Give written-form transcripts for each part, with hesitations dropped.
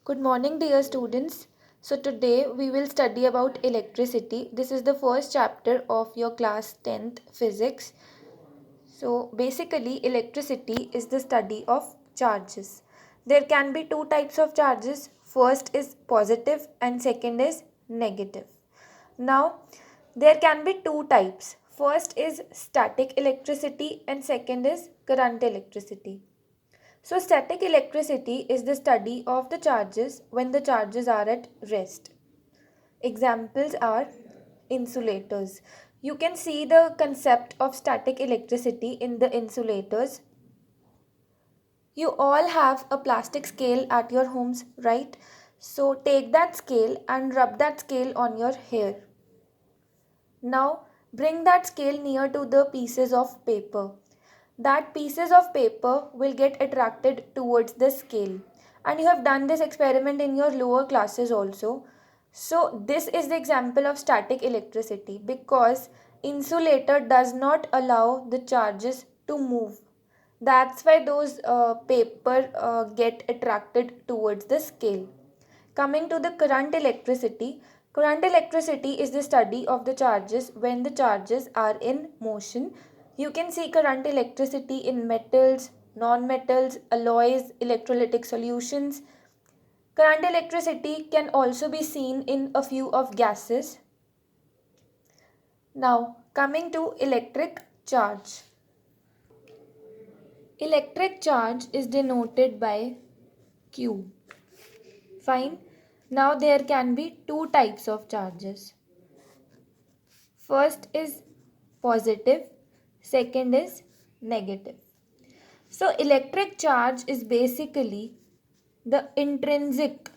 Good morning, dear students. So, today we will study about electricity. This is the first chapter of your class 10th physics. So, basically, electricity is the study of charges. There can be two types of charges. First is positive, and second is negative. Now, there can be two types. First is static electricity, and second is current electricity. So, static electricity is the study of the charges when the charges are at rest. Examples are insulators. You can see the concept of static electricity in the insulators. You all have a plastic scale at your homes, right? So, take that scale and rub that scale on your hair. Now, bring that scale near to the pieces of paper. That pieces of paper will get attracted towards the scale. And you have done this experiment in your lower classes also. So, this is the example of static electricity because insulator does not allow the charges to move. That's why those paper get attracted towards the scale. Coming to the current electricity is the study of the charges when the charges are in motion. You can see current electricity in metals, non-metals, alloys, electrolytic solutions. Current electricity can also be seen in a few of gases. Now, coming to electric charge. Electric charge is denoted by Q. Fine. Now there can be two types of charges. First is positive, second is negative. So electric charge is basically the intrinsic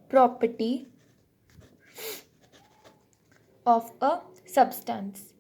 property of a substance.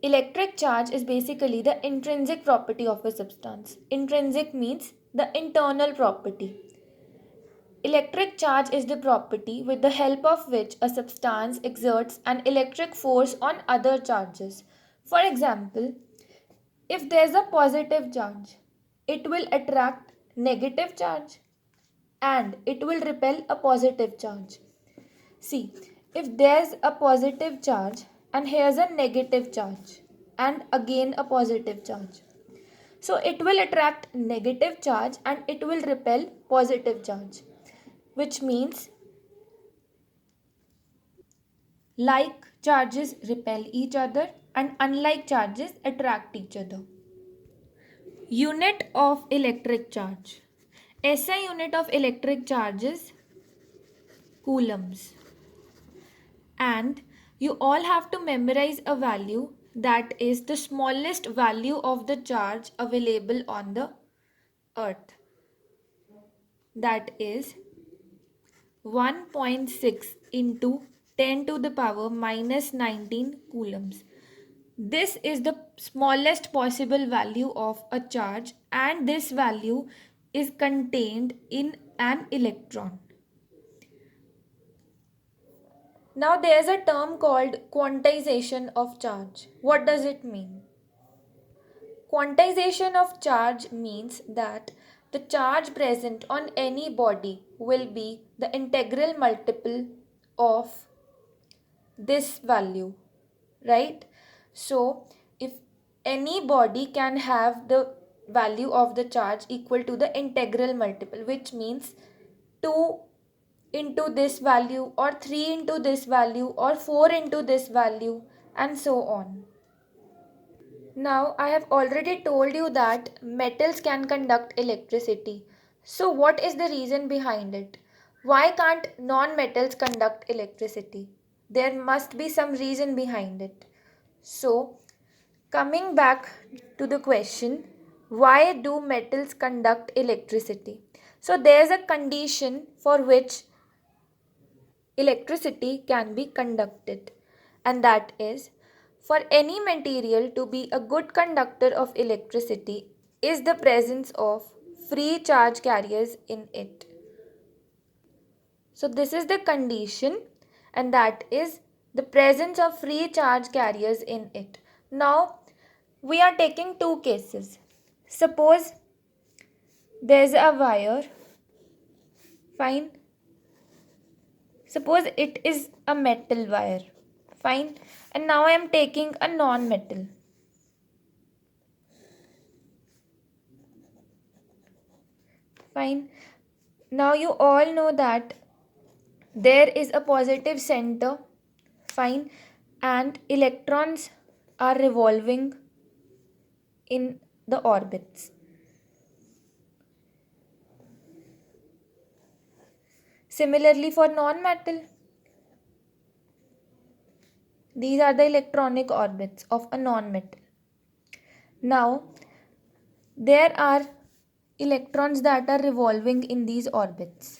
Electric charge is basically the intrinsic property of a substance. Intrinsic means the internal property. Electric charge is the property with the help of which a substance exerts an electric force on other charges. For example, if there's a positive charge, it will attract negative charge and it will repel a positive charge. See, if there's a positive charge and here's a negative charge and again a positive charge. So it will attract negative charge and it will repel positive charge, which means like charges repel each other and unlike charges attract each other. Unit of electric charge. SI unit of electric charge is coulombs. And you all have to memorize a value that is the smallest value of the charge available on the earth. That is 1.6 into 10 to the power minus 19 coulombs. This is the smallest possible value of a charge and this value is contained in an electron. Now there is a term called quantization of charge. What does it mean? Quantization of charge means that the charge present on any body will be the integral multiple of this value, right? So if any body can have the value of the charge equal to the integral multiple, which means 2 into this value or 3 into this value or 4 into this value and so on. Now I have already told you that metals can conduct electricity. So what is the reason behind it? Why can't non-metals conduct electricity? There must be some reason behind it. So coming back to the question, why do metals conduct electricity? So there's a condition for which electricity can be conducted, and that is for any material to be a good conductor of electricity is the presence of free charge carriers in it. So this is the condition, and that is the presence of free charge carriers in it. Now we are taking two cases. Suppose there's a wire, fine. Suppose it is a metal wire, fine. And now I am taking a non-metal. Fine. Now you all know that there is a positive center, fine, and electrons are revolving in the orbits. Similarly for non-metal, these are the electronic orbits of a non-metal. Now there are electrons that are revolving in these orbits,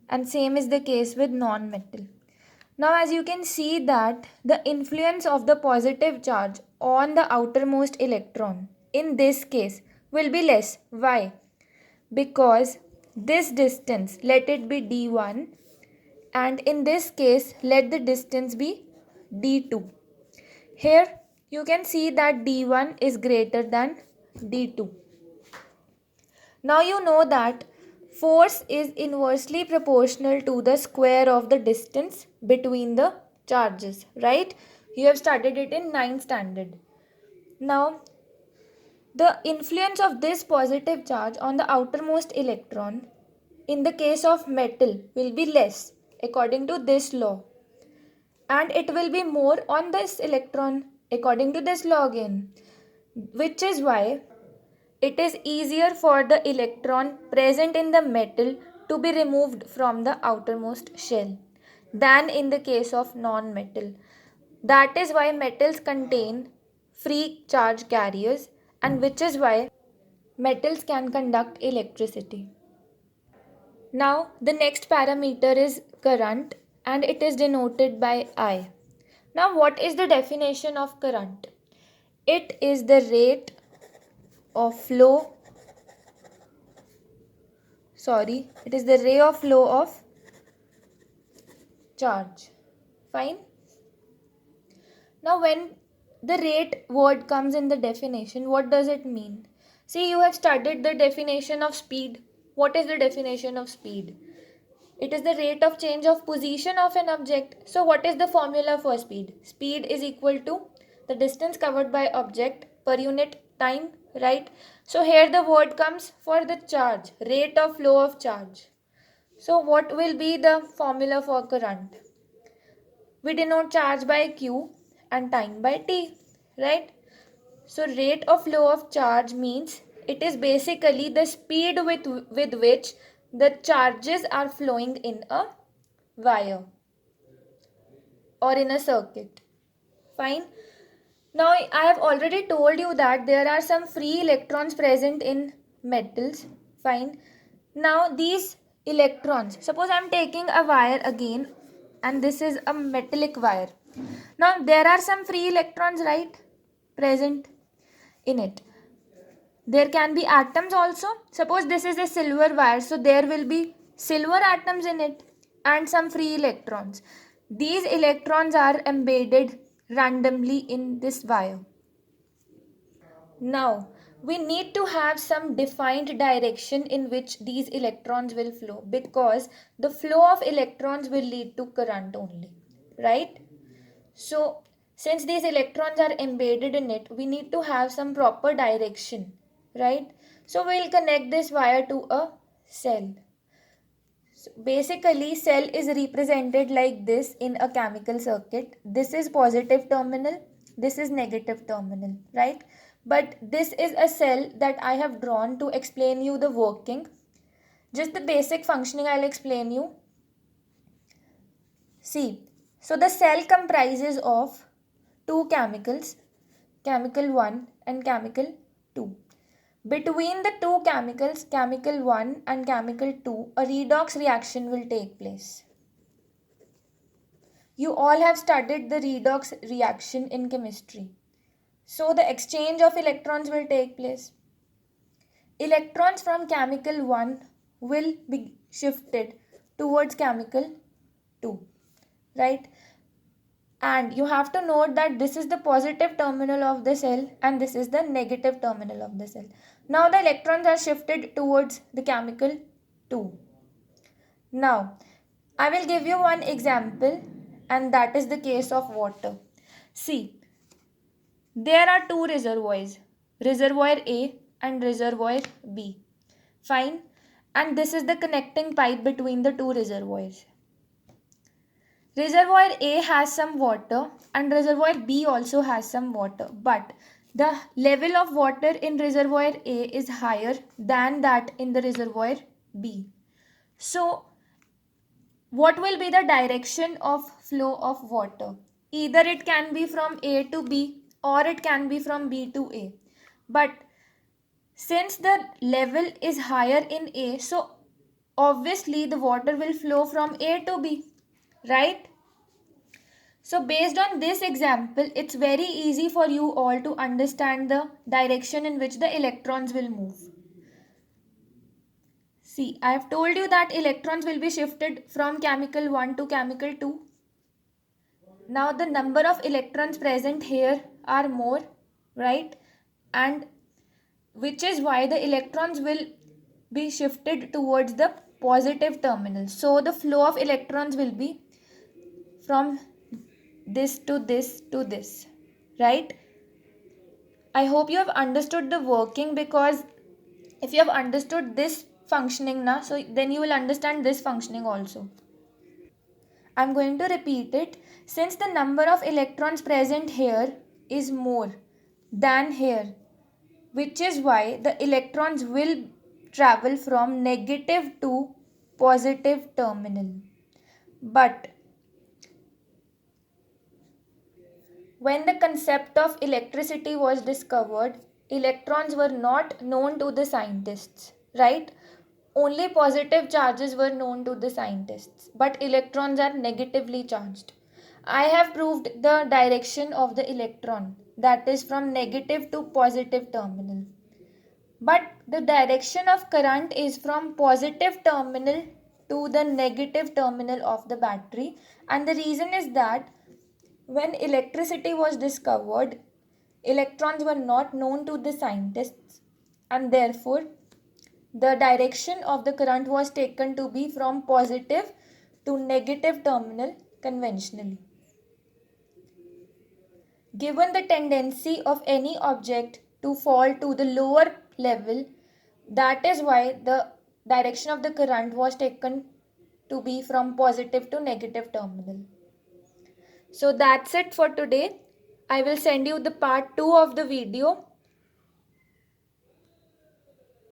and same is the case with non-metal. Now as you can see that the influence of the positive charge on the outermost electron in this case will be less. Why? Because this distance, let it be d1, and in this case let the distance be d2. Here you can see that d1 is greater than d2. Now you know that force is inversely proportional to the square of the distance between the charges, right? You have studied it in 9th standard. Now, the influence of this positive charge on the outermost electron in the case of metal will be less according to this law, and it will be more on this electron according to this law again, which is why it is easier for the electron present in the metal to be removed from the outermost shell than in the case of non-metal. That is why metals contain free charge carriers, and which is why metals can conduct electricity. Now the next parameter is current, and it is denoted by I. Now what is the definition of current? It is the rate of flow, it is the ray of flow of charge. Fine. Now when the rate word comes in the definition, what does it mean? See, you have studied the definition of speed. What is the definition of speed? It is the rate of change of position of an object. So what is the formula for speed? Speed is equal to the distance covered by object per unit time, right? So here the word comes for the charge, rate of flow of charge. So what will be the formula for current? We denote charge by Q and time by T, right? So rate of flow of charge means it is basically the speed with which the charges are flowing in a wire or in a circuit. Fine. Now I have already told you that there are some free electrons present in metals. Fine. Now these electrons, suppose I am taking a wire again, and this is a metallic wire. Now there are some free electrons, right, present in it. There can be atoms also. Suppose this is a silver wire, so there will be silver atoms in it and some free electrons. These electrons are embedded randomly in this wire. Now we need to have some defined direction in which these electrons will flow, because the flow of electrons will lead to current only, right? So since these electrons are embedded in it, we need to have some proper direction, right? So we'll connect this wire to a cell. So basically cell is represented like this in a chemical circuit. This is positive terminal, this is negative terminal, right? But this is a cell that I have drawn to explain you the working. Just the basic functioning I'll explain you. See, so the cell comprises of two chemicals, chemical 1 and chemical 2. Between the two chemicals, chemical 1 and chemical 2, a redox reaction will take place. You all have studied the redox reaction in chemistry. So the exchange of electrons will take place. Electrons from chemical 1 will be shifted towards chemical 2, right? And you have to note that this is the positive terminal of the cell and this is the negative terminal of the cell. Now the electrons are shifted towards the chemical 2. Now, I will give you one example, and that is the case of water. See, there are two reservoirs, reservoir A and reservoir B. Fine. And this is the connecting pipe between the two reservoirs. Reservoir A has some water and reservoir B also has some water, but the level of water in reservoir A is higher than that in the reservoir B. So, what will be the direction of flow of water? Either it can be from A to B or it can be from B to A. But since the level is higher in A, so obviously the water will flow from A to B, right? So based on this example, it's very easy for you all to understand the direction in which the electrons will move. See, I have told you that electrons will be shifted from chemical 1 to chemical 2. Now the number of electrons present here are more, right? And which is why the electrons will be shifted towards the positive terminal. So the flow of electrons will be from this to this to this, right? I hope you have understood the working, because if you have understood this functioning now, so then you will understand this functioning also. I'm going to repeat it. Since the number of electrons present here is more than here, which is why the electrons will travel from negative to positive terminal. But when the concept of electricity was discovered, electrons were not known to the scientists, right? Only positive charges were known to the scientists, but electrons are negatively charged. I have proved the direction of the electron, that is from negative to positive terminal. But the direction of current is from positive terminal to the negative terminal of the battery. And the reason is that when electricity was discovered, electrons were not known to the scientists, and therefore the direction of the current was taken to be from positive to negative terminal conventionally. Given the tendency of any object to fall to the lower level, that is why the direction of the current was taken to be from positive to negative terminal. So that's it for today. I will send you the part 2 of the video